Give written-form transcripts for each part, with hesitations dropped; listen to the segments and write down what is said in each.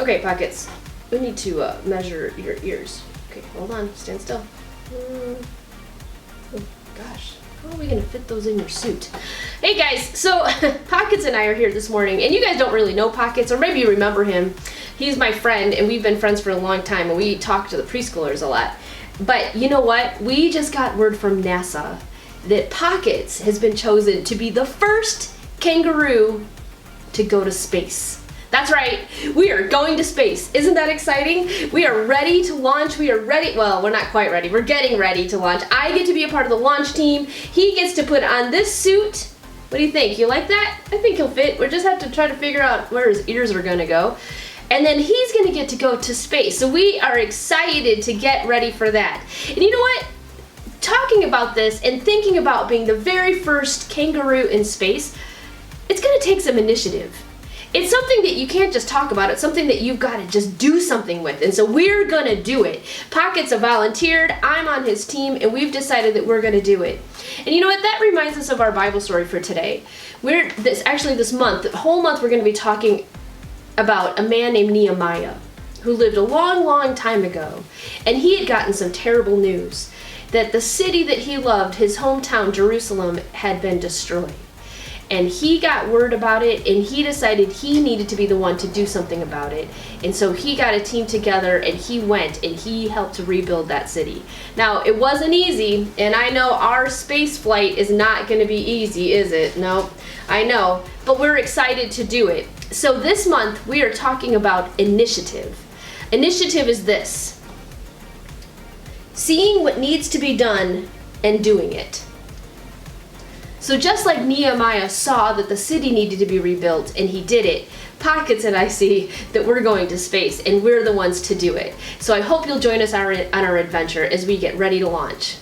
Okay, Pockets. We need to measure your ears. Okay, hold on. Stand still. Oh, gosh. How are we going to fit those in your suit? Hey, guys. So, Pockets and I are here this morning, and you guys don't really know Pockets, or maybe you remember him. He's my friend, and we've been friends for a long time, and we talk to the preschoolers a lot. But you know what? We just got word from NASA that Pockets has been chosen to be the first kangaroo to go to space. That's right, we are going to space. Isn't that exciting? We are ready to launch. We are ready. Well, we're not quite ready. We're getting ready to launch. I get to be a part of the launch team. He gets to put on this suit. What do you think? You like that? I think he'll fit. We just have to try to figure out where his ears are going to go. And then he's going to get to go to space. So we are excited to get ready for that. And you know what? Talking about this and thinking about being the very first kangaroo in space, it's going to take some initiative. It's something that you can't just talk about. It's something that you've got to just do something with. And so we're going to do it. Pockets have volunteered. I'm on his team, and we've decided that we're going to do it. And you know what? That reminds us of our Bible story for today. This month, the whole month, we're going to be talking about a man named Nehemiah who lived a long, long time ago. And he had gotten some terrible news that the city that he loved, his hometown, Jerusalem, had been destroyed. And he got word about it, and he decided he needed to be the one to do something about it. And so he got a team together, and he went, and he helped to rebuild that city. Now, it wasn't easy, and I know our space flight is not going to be easy, is it? No, I know, but we're excited to do it. So this month, we are talking about initiative. Initiative is this: seeing what needs to be done and doing it. So just like Nehemiah saw that the city needed to be rebuilt and he did it, Pockets and I see that we're going to space and we're the ones to do it. So I hope you'll join us on our adventure as we get ready to launch.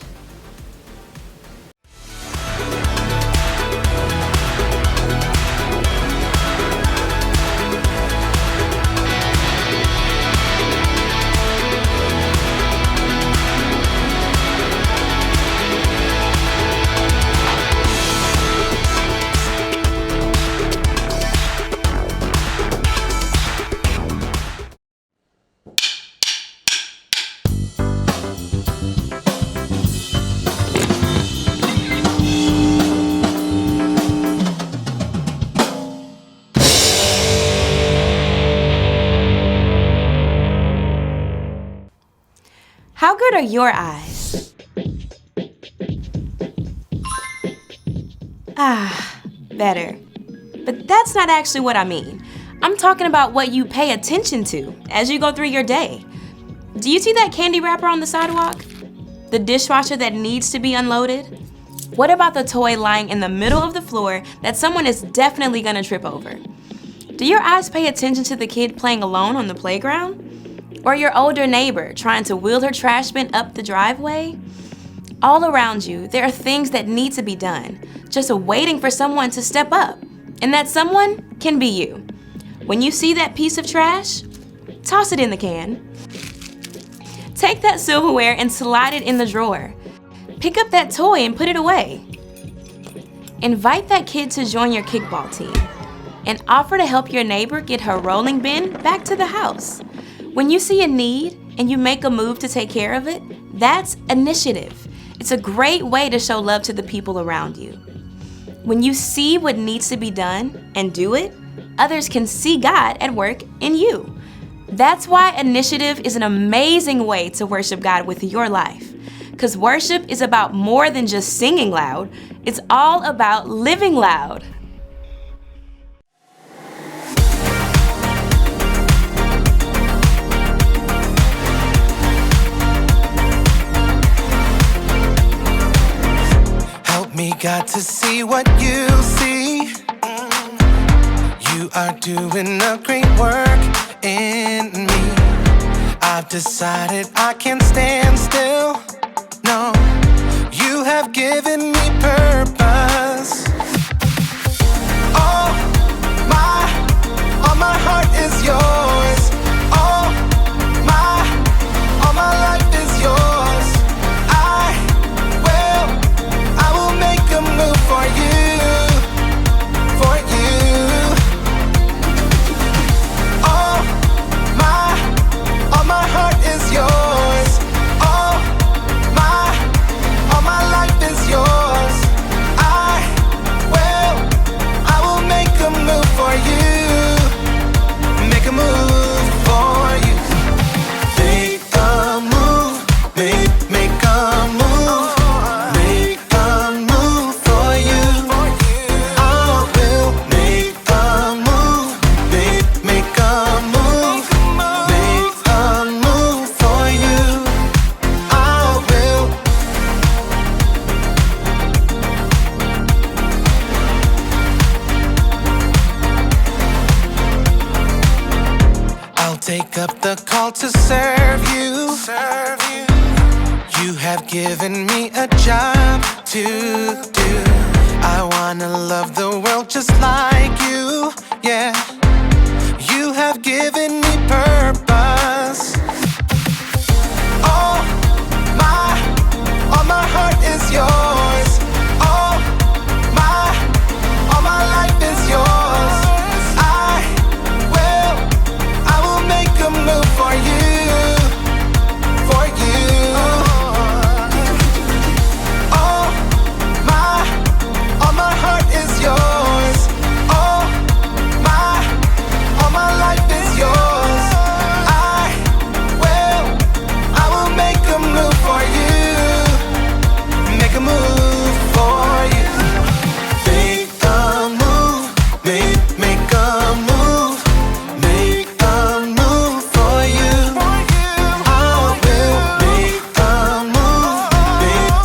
How good are your eyes? Better. But that's not actually what I mean. I'm talking about what you pay attention to as you go through your day. Do you see that candy wrapper on the sidewalk? The dishwasher that needs to be unloaded? What about the toy lying in the middle of the floor that someone is definitely gonna trip over? Do your eyes pay attention to the kid playing alone on the playground? Or your older neighbor trying to wheel her trash bin up the driveway? All around you, there are things that need to be done, just waiting for someone to step up. And that someone can be you. When you see that piece of trash, toss it in the can. Take that silverware and slide it in the drawer. Pick up that toy and put it away. Invite that kid to join your kickball team. And offer to help your neighbor get her rolling bin back to the house. When you see a need and you make a move to take care of it, that's initiative. It's a great way to show love to the people around you. When you see what needs to be done and do it, others can see God at work in you. That's why initiative is an amazing way to worship God with your life. Because worship is about more than just singing loud. It's all about living loud. Me got to see what you see. You are doing a great work in me. I've decided I can't stand still. No, you have given me purpose. All my heart is yours. All my life is yours. I will make a move for you, for you. All take up the call to serve you. You have given me a job to do. I wanna love the world just like you, yeah. You have given me purpose. All my heart is yours. All my life is yours. I will make a move for you, for you. All my heart is yours. All my life is yours. I will make a move for you. Make a move for you. Make a move, make a move, make a move for you. I will make a move,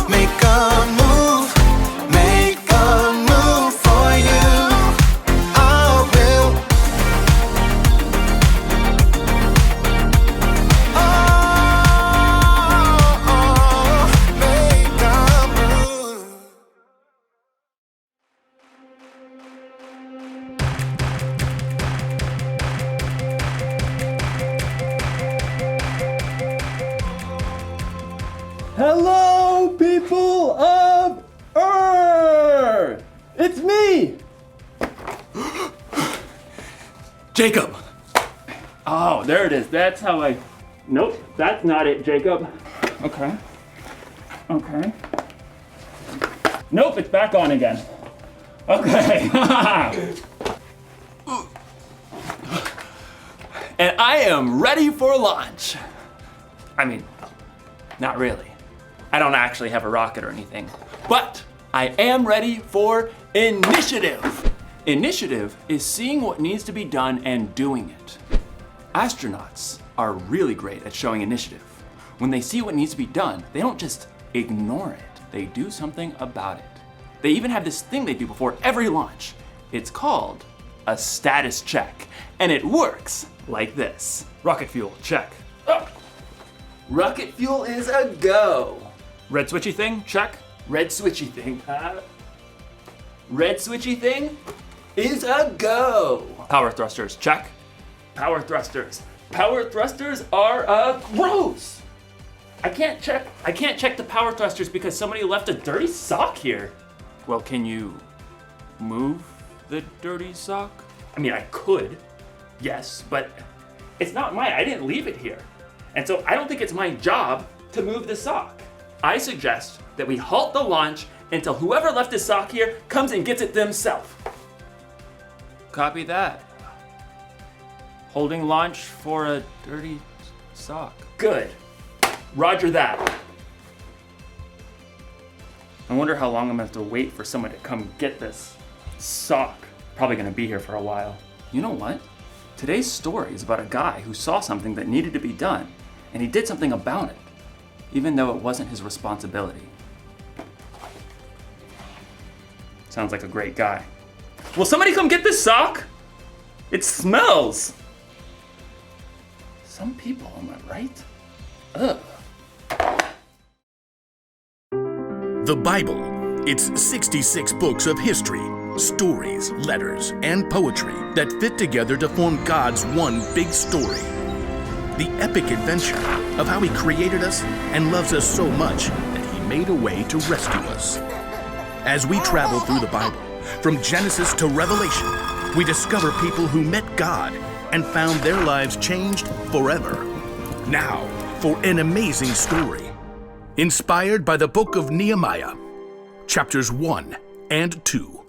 make a move, make a move for you. I will. Make a move. Hello, people of Earth! It's me! Jacob! Oh, there it is. That's how I... Nope, that's not it, Jacob. Okay. Okay. Nope, it's back on again. Okay. And I am ready for launch. I mean, not really. I don't actually have a rocket or anything, but I am ready for initiative. Initiative is seeing what needs to be done and doing it. Astronauts are really great at showing initiative. When they see what needs to be done, they don't just ignore it, they do something about it. They even have this thing they do before every launch. It's called a status check, and it works like this. Rocket fuel, check. Rocket fuel is a go. Red switchy thing, check. Red switchy thing, red switchy thing is a go. Power thrusters, check. Power thrusters. Power thrusters are a gross. I can't check the power thrusters because somebody left a dirty sock here. Well, can you move the dirty sock? I mean, I could, yes, but it's not mine. I didn't leave it here. And so I don't think it's my job to move the sock. I suggest that we halt the launch until whoever left his sock here comes and gets it themselves. Copy that. Holding launch for a dirty sock. Good. Roger that. I wonder how long I'm gonna have to wait for someone to come get this sock. Probably gonna be here for a while. You know what? Today's story is about a guy who saw something that needed to be done, and he did something about it, even though it wasn't his responsibility. Sounds like a great guy. Will somebody come get this sock? It smells. Some people, am I right? Ugh. The Bible. It's 66 books of history, stories, letters, and poetry that fit together to form God's one big story. The epic adventure of how He created us and loves us so much that He made a way to rescue us. As we travel through the Bible, from Genesis to Revelation, we discover people who met God and found their lives changed forever. Now, for an amazing story. Inspired by the book of Nehemiah, chapters 1 and 2.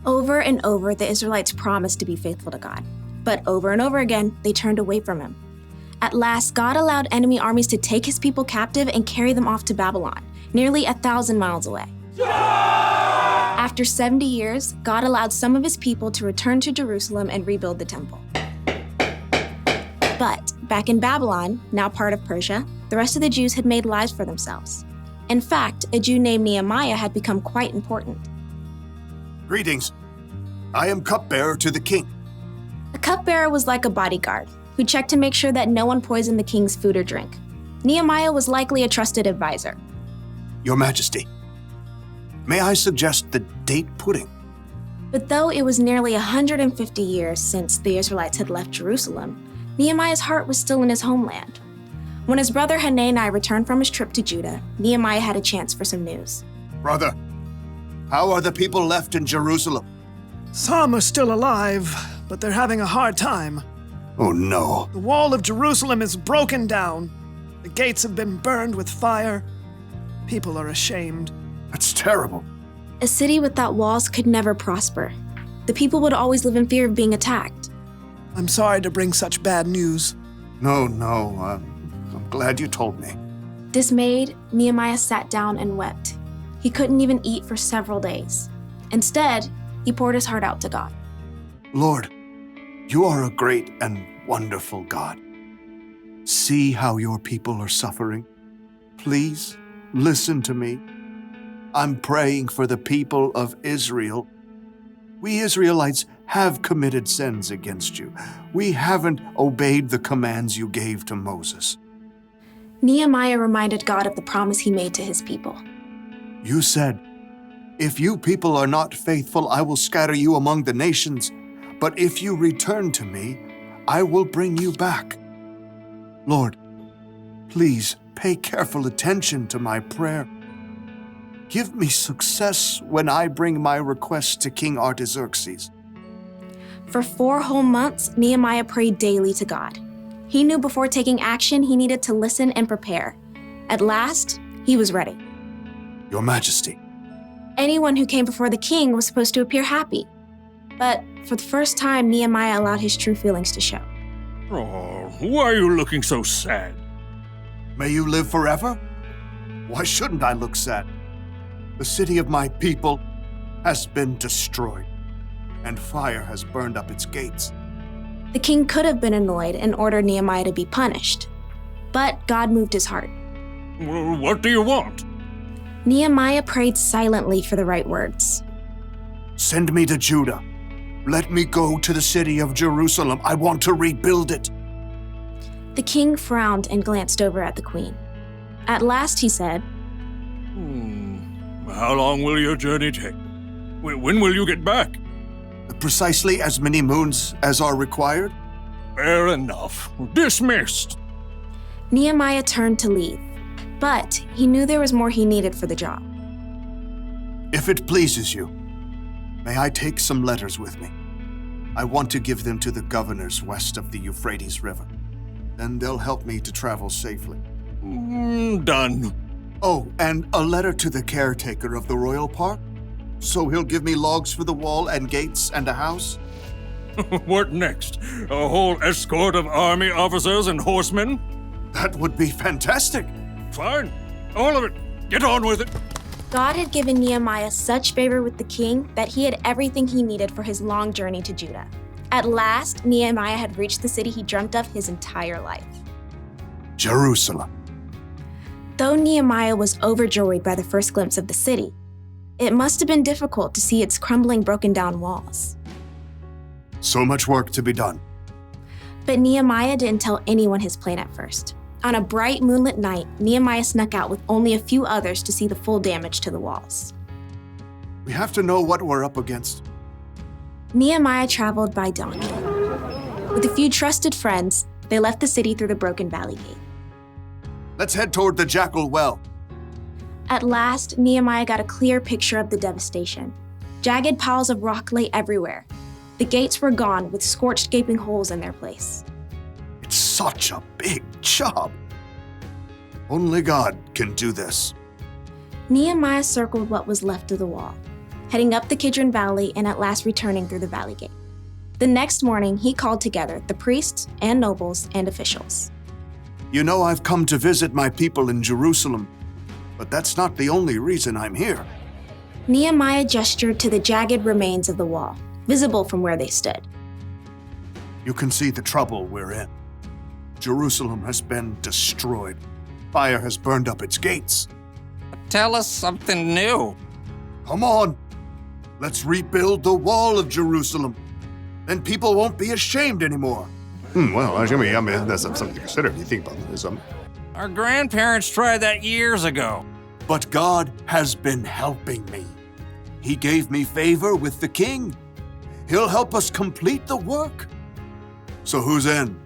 Over and over, the Israelites promised to be faithful to God. But over and over again, they turned away from Him. At last, God allowed enemy armies to take His people captive and carry them off to Babylon, nearly 1,000 miles away. After 70 years, God allowed some of His people to return to Jerusalem and rebuild the temple. But back in Babylon, now part of Persia, the rest of the Jews had made lives for themselves. In fact, a Jew named Nehemiah had become quite important. Greetings. I am cupbearer to the king. A cupbearer was like a bodyguard. who checked to make sure that no one poisoned the king's food or drink. Nehemiah was likely a trusted advisor. Your Majesty, may I suggest the date pudding? But though it was nearly 150 years since the Israelites had left Jerusalem, Nehemiah's heart was still in his homeland. When his brother Hanani returned from his trip to Judah, Nehemiah had a chance for some news. Brother, how are the people left in Jerusalem? Some are still alive, but they're having a hard time. Oh no. The wall of Jerusalem is broken down. The gates have been burned with fire. People are ashamed. That's terrible. A city without walls could never prosper. The people would always live in fear of being attacked. I'm sorry to bring such bad news. No, I'm glad you told me. Dismayed, Nehemiah sat down and wept. He couldn't even eat for several days. Instead, he poured his heart out to God. Lord, you are a great and wonderful God. See how your people are suffering. Please listen to me. I'm praying for the people of Israel. We Israelites have committed sins against you. We haven't obeyed the commands you gave to Moses. Nehemiah reminded God of the promise he made to his people. You said, if you people are not faithful, I will scatter you among the nations. But if you return to me, I will bring you back. Lord, please pay careful attention to my prayer. Give me success when I bring my request to King Artaxerxes. For 4 whole months, Nehemiah prayed daily to God. He knew before taking action, he needed to listen and prepare. At last, he was ready. Your Majesty. Anyone who came before the king was supposed to appear happy. But for the first time, Nehemiah allowed his true feelings to show. Oh, why are you looking so sad? May you live forever? Why shouldn't I look sad? The city of my people has been destroyed, and fire has burned up its gates. The king could have been annoyed and ordered Nehemiah to be punished. But God moved his heart. Well, what do you want? Nehemiah prayed silently for the right words. Send me to Judah. Let me go to the city of Jerusalem. I want to rebuild it. The king frowned and glanced over at the queen. At last he said, How long will your journey take? When will you get back? Precisely as many moons as are required. Fair enough. Dismissed. Nehemiah turned to leave, but he knew there was more he needed for the job. If it pleases you, may I take some letters with me? I want to give them to the governors west of the Euphrates River. Then they'll help me to travel safely. Done. Oh, and a letter to the caretaker of the royal park? So he'll give me logs for the wall and gates and a house? What next? A whole escort of army officers and horsemen? That would be fantastic. Fine. All of it. Get on with it. God had given Nehemiah such favor with the king that he had everything he needed for his long journey to Judah. At last, Nehemiah had reached the city he dreamt of his entire life. Jerusalem. Though Nehemiah was overjoyed by the first glimpse of the city, it must have been difficult to see its crumbling, broken down walls. So much work to be done. But Nehemiah didn't tell anyone his plan at first. On a bright moonlit night, Nehemiah snuck out with only a few others to see the full damage to the walls. We have to know what we're up against. Nehemiah traveled by donkey. With a few trusted friends, they left the city through the broken valley gate. Let's head toward the Jackal Well. At last, Nehemiah got a clear picture of the devastation. Jagged piles of rock lay everywhere. The gates were gone with scorched, gaping holes in their place. It's such a big job. Only God can do this. Nehemiah circled what was left of the wall, heading up the Kidron Valley and at last returning through the valley gate. The next morning, he called together the priests and nobles and officials. You know, I've come to visit my people in Jerusalem, but that's not the only reason I'm here. Nehemiah gestured to the jagged remains of the wall, visible from where they stood. You can see the trouble we're in. Jerusalem has been destroyed. Fire has burned up its gates. Tell us something new. Come on. Let's rebuild the wall of Jerusalem. Then people won't be ashamed anymore. Well, I mean, that's something to consider if you think about it. Our grandparents tried that years ago. But God has been helping me. He gave me favor with the king. He'll help us complete the work. So who's in?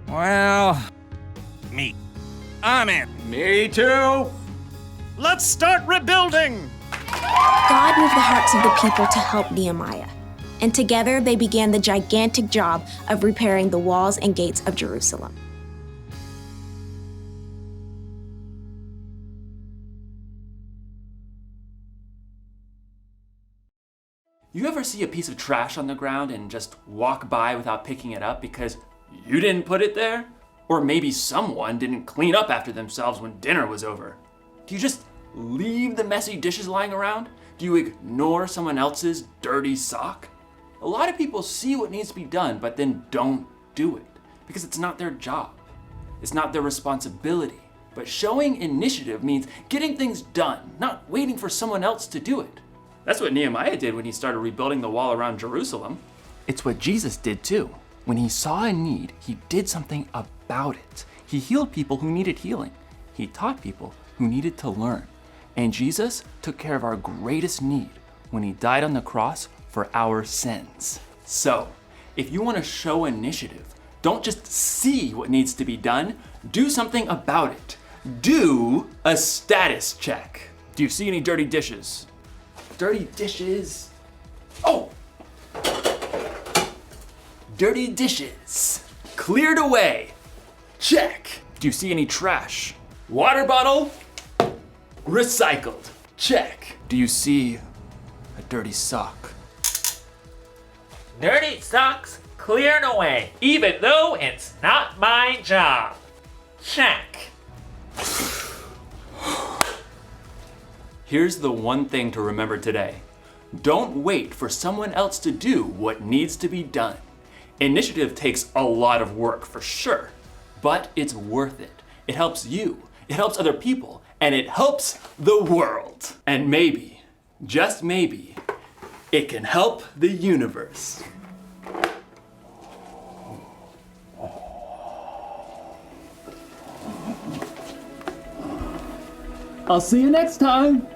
Well, me. I'm in. Me too. Let's start rebuilding! God moved the hearts of the people to help Nehemiah, and together they began the gigantic job of repairing the walls and gates of Jerusalem. You ever see a piece of trash on the ground and just walk by without picking it up because you didn't put it there? Or maybe someone didn't clean up after themselves when dinner was over? Do you just leave the messy dishes lying around? Do you ignore someone else's dirty sock? A lot of people see what needs to be done, but then don't do it because it's not their job. It's not their responsibility. But showing initiative means getting things done, not waiting for someone else to do it. That's what Nehemiah did when he started rebuilding the wall around Jerusalem. It's what Jesus did too. When he saw a need, he did something about it. He healed people who needed healing. He taught people who needed to learn. And Jesus took care of our greatest need when he died on the cross for our sins. So, if you want to show initiative, don't just see what needs to be done, do something about it. Do a status check. Do you see any dirty dishes? Dirty dishes. Oh! Dirty dishes. Cleared away. Check. Do you see any trash? Water bottle? Recycled. Check. Do you see a dirty sock? Dirty socks cleared away, even though it's not my job. Check. Here's the one thing to remember today. Don't wait for someone else to do what needs to be done. Initiative takes a lot of work for sure, but it's worth it. It helps you, it helps other people, and it helps the world. And maybe, just maybe, it can help the universe. I'll see you next time.